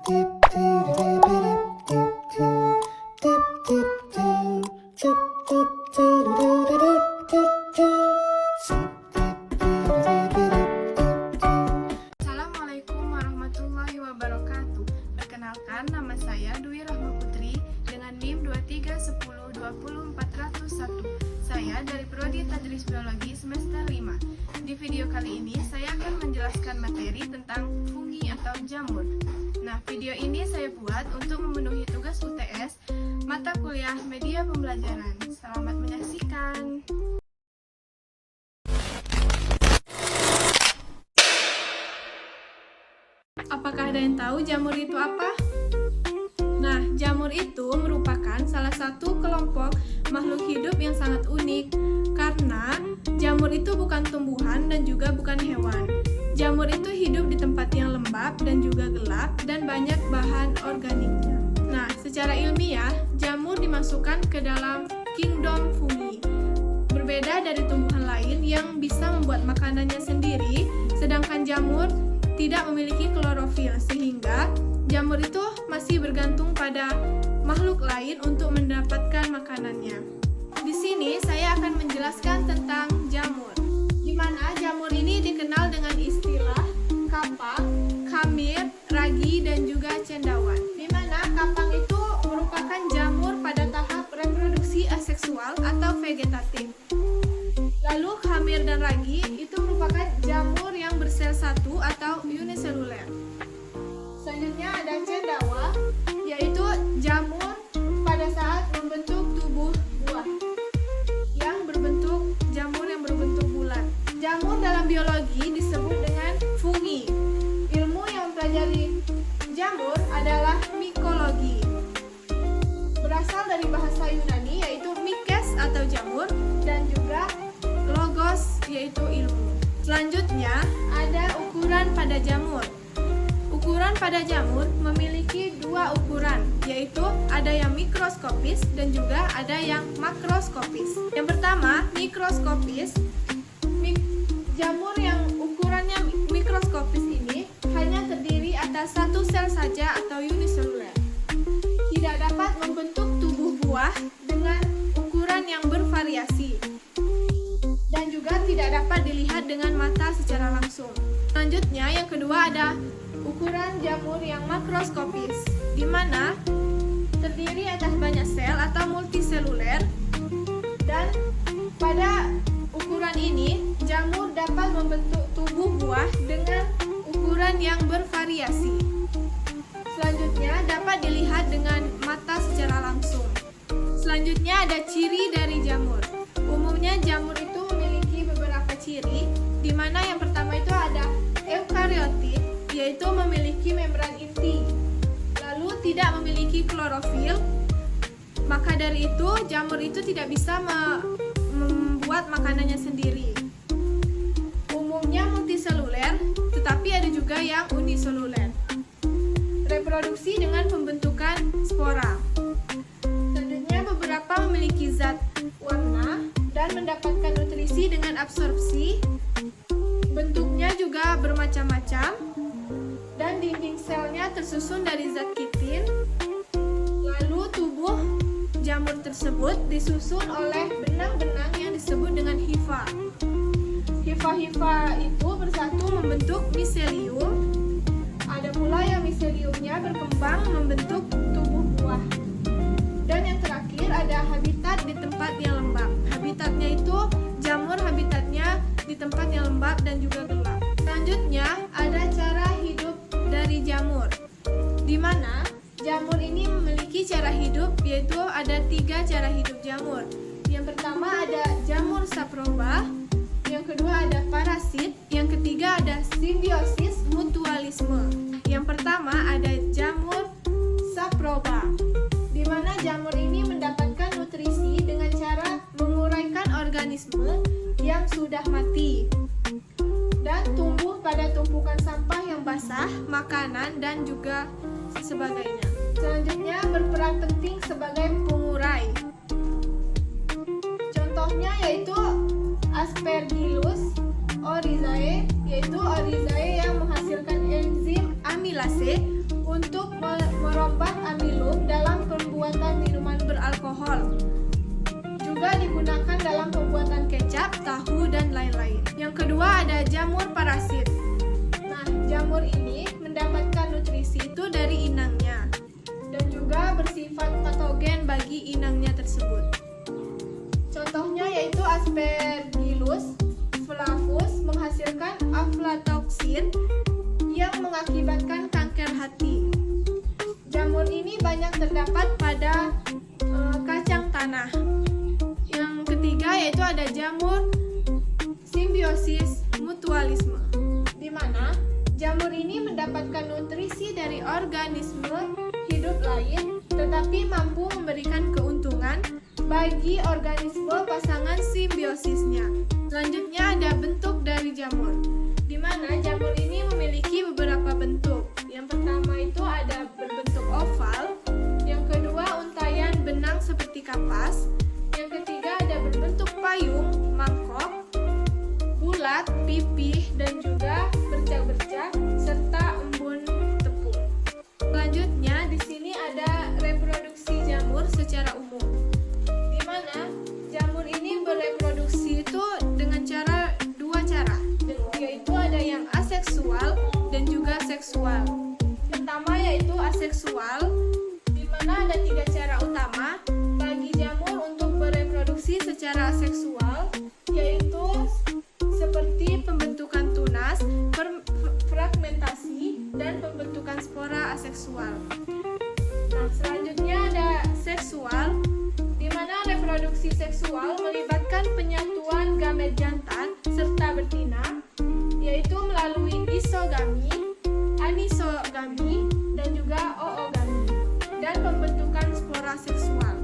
Assalamualaikum warahmatullahi wabarakatuh. Perkenalkan, nama saya Dwi Rahma Putri dengan NIM 231020401. Saya dari Prodi Tadris Biologi semester 5. Di video kali ini saya akan menjelaskan materi tentang fungi atau jamur. Nah, video ini saya buat untuk memenuhi tugas UTS mata kuliah media pembelajaran. Selamat menyaksikan. Apakah ada yang tahu jamur itu apa? Nah, jamur itu merupakan salah satu kelompok makhluk hidup yang sangat unik karena jamur itu bukan tumbuhan dan juga bukan hewan. Jamur itu hidup di tempat yang lembab dan juga gelap dan banyak bahan organiknya. Nah, secara ilmiah, jamur dimasukkan ke dalam kingdom fungi. Berbeda dari tumbuhan lain yang bisa membuat makanannya sendiri, sedangkan jamur tidak memiliki klorofil sehingga jamur itu masih bergantung pada makhluk lain untuk mendapatkan makanannya. Di sini saya akan menjelaskan tentang jamur, di mana jamur ini dikenal dengan istilah kapang, khamir, ragi, dan juga cendawan. Di mana kapang itu merupakan jamur pada tahap reproduksi aseksual atau vegetatif. Lalu khamir dan ragi itu merupakan jamur yang bersel satu atau uniseluler. Selanjutnya ada cendawa, yaitu jamur pada saat membentuk tubuh buah jamur yang berbentuk bulat. Jamur dalam biologi disebut dengan fungi. Ilmu yang mempelajari jamur adalah mikologi. Berasal dari bahasa Yunani yaitu mikes atau jamur dan juga logos yaitu ilmu. Selanjutnya ada ukuran pada jamur. Ukuran pada jamur memiliki dua ukuran, yaitu ada yang mikroskopis dan juga ada yang makroskopis. Yang pertama, mikroskopis. Jamur yang ukurannya mikroskopis ini hanya terdiri atas satu sel saja atau uniseluler. Tidak dapat membentuk tubuh buah dengan ukuran yang bervariasi dan juga tidak dapat dilihat dengan mata secara langsung. Selanjutnya, yang kedua ada ukuran jamur yang makroskopis, di mana terdiri atas banyak sel atau multiseluler, dan pada ukuran ini jamur dapat membentuk tubuh buah dengan ukuran yang bervariasi. Selanjutnya dapat dilihat dengan mata secara langsung. Selanjutnya ada ciri dari jamur. Umumnya jamur itu memiliki beberapa ciri, di mana yang pertama itu ada eukariotik, yaitu memiliki membran inti, lalu tidak memiliki klorofil. Maka dari itu jamur itu tidak bisa membuat makanannya sendiri. Umumnya multiseluler, tetapi ada juga yang uniseluler. Reproduksi dengan pembentukan spora. Selanjutnya beberapa memiliki zat warna dan mendapatkan nutrisi dengan absorpsi. Bentuknya juga bermacam-macam dan dinding selnya tersusun dari zat kitin. Lalu tubuh jamur tersebut disusun oleh benang-benang yang disebut dengan hifa. Hifa-hifa itu bersatu membentuk miselium. Ada pula yang miseliumnya berkembang membentuk tubuh buah. Dan yang terakhir ada habitat di tempat yang lembab. Habitatnya itu jamur habitatnya di tempat yang lembab dan juga gelap. Selanjutnya ada cara hidup dari jamur, di mana jamur ini memiliki cara hidup, yaitu ada 3 cara hidup jamur. Yang pertama ada jamur saproba, yang kedua ada parasit, yang ketiga ada simbiosis mutualisme. Yang pertama ada jamur saproba, di mana jamur ini mendapatkan nutrisi dengan cara menguraikan organisme yang sudah mati dan tumbuh pada tumpukan sampah yang basah, makanan, dan juga sebagainya. Selanjutnya berperan penting sebagai pengurai. Contohnya yaitu Aspergillus oryzae, yaitu oryzae yang menghasilkan enzim amilase untuk tahu, dan lain-lain. Yang kedua ada jamur parasit. Nah, jamur ini mendapatkan nutrisi itu dari inangnya dan juga bersifat patogen bagi inangnya tersebut. Contohnya yaitu Aspergillus flavus menghasilkan aflatoksin yang mengakibatkan kanker hati. Jamur ini banyak terdapat pada kacang tanah. Yang ketiga yaitu ada jamur simbiosis mutualisme, di mana jamur ini mendapatkan nutrisi dari organisme hidup lain tetapi mampu memberikan keuntungan bagi organisme pasangan simbiosisnya. Selanjutnya ada bentuk dari jamur, di mana jamur ini memiliki beberapa bentuk. Yang pertama itu ada berbentuk oval, yang kedua untayan benang seperti kapas, yang ketiga ada berbentuk payung, mangkok, bulat, pipih, dan juga bercak-bercak serta embun tepung. Selanjutnya di sini ada reproduksi jamur secara umum, di mana jamur ini bereproduksi itu dengan dua cara, yaitu ada yang aseksual dan juga seksual. Pertama yaitu aseksual, di mana ada 3 cara utama bagi jamur untuk bereproduksi secara aseksual, yaitu seperti pembentukan tunas, fragmentasi, dan pembentukan spora aseksual. Nah, selanjutnya ada seksual, di mana reproduksi seksual melibatkan penyatuan gamet jantan serta betina, yaitu melalui isogami, anisogami, dan juga oogami, dan pembentukan spora seksual.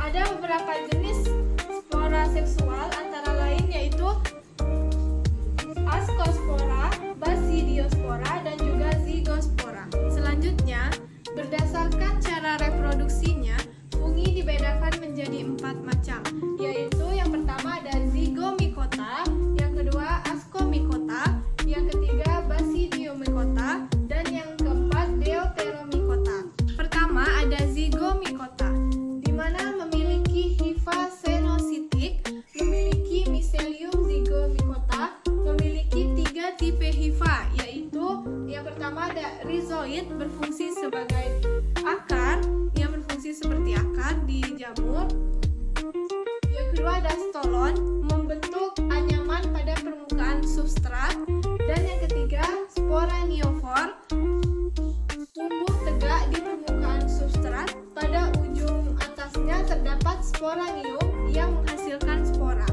Ada beberapa jenis spora seksual, antara lain yaitu ascospora, basidiospora, dan juga zygospora. Selanjutnya, berdasarkan cara reproduksinya, fungi dibedakan menjadi 4 macam, yaitu yang pertama ada zygomicota, yang kedua ascomicota, yang ketiga basidiomycota, dan yang keempat deuteromycota. Pertama ada zygomicota, di mana memiliki hifa senositik, memiliki miselium zygomicota, memiliki 3 tipe hifa, yaitu yang pertama ada rhizoid, berfungsi sebagai akar, yang berfungsi seperti akar di jamur. Yang kedua ada stolon, membentuk anyaman pada permukaan substrat, dan yang ketiga sporaniofor, tumbuh tegak di permukaan substrat. Pada ujung atasnya terdapat sporanium yang menghasilkan spora.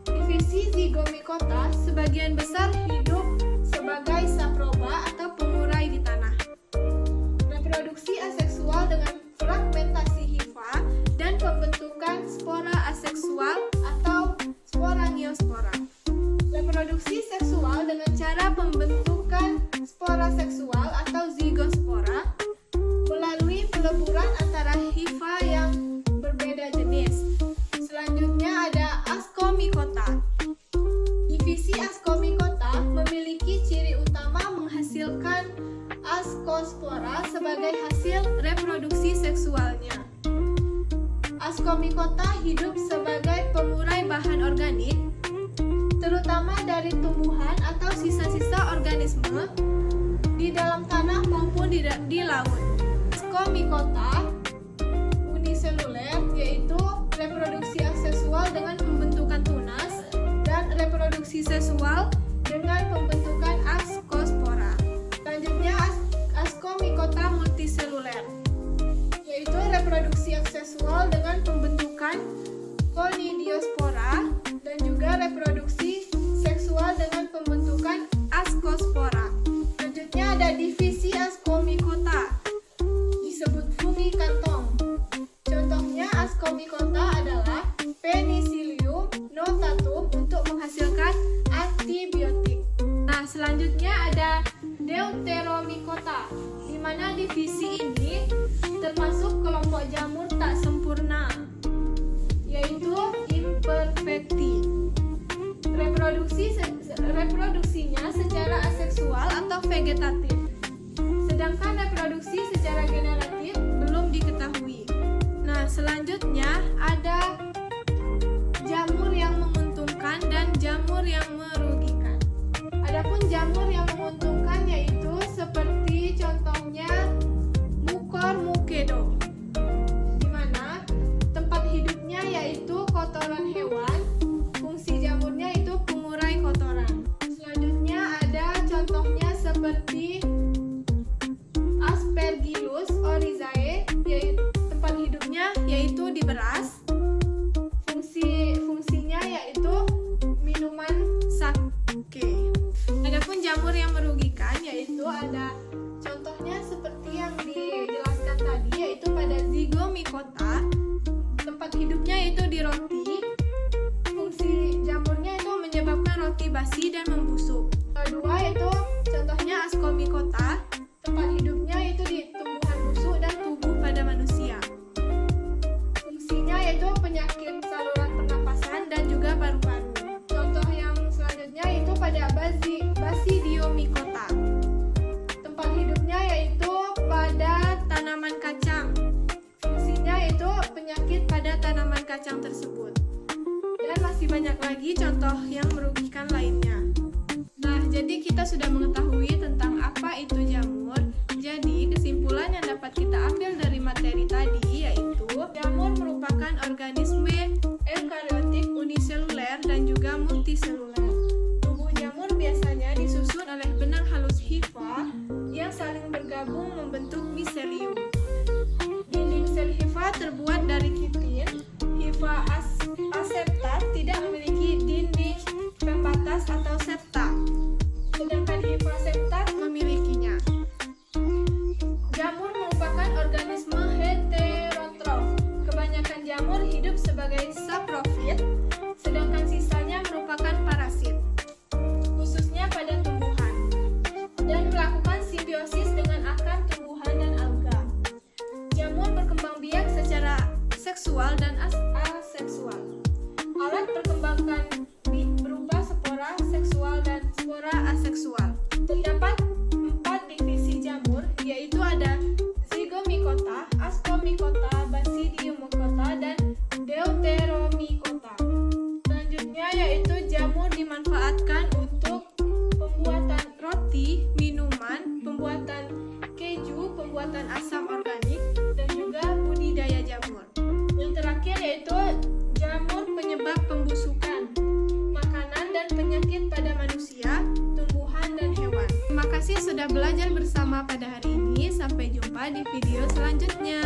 Divisi zygomicota sebagian besar hidup sebagai saproba atau pengurai di tanah. Reproduksi aseksual dengan fragmentasi hifa dan pembentukan spora aseksual atau sporaniospora. Reproduksi seksual dengan cara pembentukan spora seksual atau zygospora melalui peleburan antara hifa yang berbeda jenis. Selanjutnya ada ascomicota. Divisi ascomicota memiliki ciri utama menghasilkan ascospora sebagai hasil reproduksi seksualnya. Ascomicota hidup sebagai pengurai bahan organik, terutama dari tumbuhan atau sisa-sisa organisme di dalam tanah maupun di laut. Ascomicota uniseluler, yaitu reproduksi aseksual dengan pembentukan tunas, dan reproduksi seksual dengan pembentukan ascospora. Selanjutnya Ascomicota multiseluler, yaitu reproduksi seksual dengan pembentukan conidiospora dan juga reproduksi seksual dengan pembentukan ascospora. Selanjutnya ada divisi Ascomicota, disebut fungi kantong. Contohnya Ascomicota adalah Penicillium notatum untuk menghasilkan antibiotik. Nah, selanjutnya ada Deuteromycota, di mana divisi ini termasuk kelompok jamur tak sempurna, yaitu imperfecti. Reproduksinya secara aseksual atau vegetatif, sedangkan reproduksi secara generatif belum diketahui. Nah, selanjutnya ada jamur yang jamur yang menguntungkan yaitu seperti contohnya Mucor mucedo, di mana tempat hidupnya yaitu kotoran hewan. Fungsi jamurnya itu pengurai kotoran. Selanjutnya ada contohnya seperti Aspergillus oryzae, yaitu tempat hidupnya yaitu di beras. Fungsinya yaitu minuman sake. Adapun jamur yang merugikan yaitu ada contohnya seperti yang dijelaskan tadi, yaitu pada Zygomicota. Tempat hidupnya yaitu di roti. Fungsi jamurnya itu menyebabkan roti basi dan membusuk. Kedua yaitu contohnya Ascomycota. Tempat hidupnya yaitu di tumbuhan busuk dan tubuh pada manusia. Fungsinya yaitu penyakit saluran pernapasan dan juga paru-paru. Contoh yang selanjutnya itu pada Basidiomycota. Tempat hidupnya yaitu pada tanaman kacang. Fungsinya yaitu penyakit pada tanaman kacang tersebut. Dan masih banyak lagi contoh yang merugikan lainnya. Nah, jadi kita sudah mengetahui tentang apa itu jamur. Jadi, kesimpulan yang dapat kita ambil dari materi tadi yaitu jamur merupakan organisme eukariotik uniseluler dan juga multiseluler. Tubuh jamur biasanya disusun oleh benang halus hifa yang saling bergabung membentuk miselium. Dinding sel hifa terbuat dari kitin. Hifa aseptat tidak memiliki dinding pembatas atau septa, sedangkan hifa septat memilikinya. Jamur merupakan organisme heterotrof. Kebanyakan jamur hidup sebagai saprofit, sedangkan sisanya merupakan parasit, khususnya pada tumbuhan, dan melakukan simbiosis dengan akar tumbuhan dan alga. Jamur berkembang biak secara seksual dan aseksual. Alat perkembangan berupa spora seksual dan spora aseksual. Terdapat 4 divisi jamur, yaitu ada Zygomicota, Ascomycota, Basidiomycota, dan Deuteromycota. Selanjutnya yaitu jamur dimanfaatkan untuk pembuatan roti, minuman, pembuatan keju, pembuatan asam organik, dan juga budidaya jamur. Yang terakhir yaitu jamur penyebab pembusukan, makanan dan penyakit pada manusia, tumbuhan, dan hewan. Terima kasih sudah belajar bersama pada hari ini. Sampai jumpa di video selanjutnya.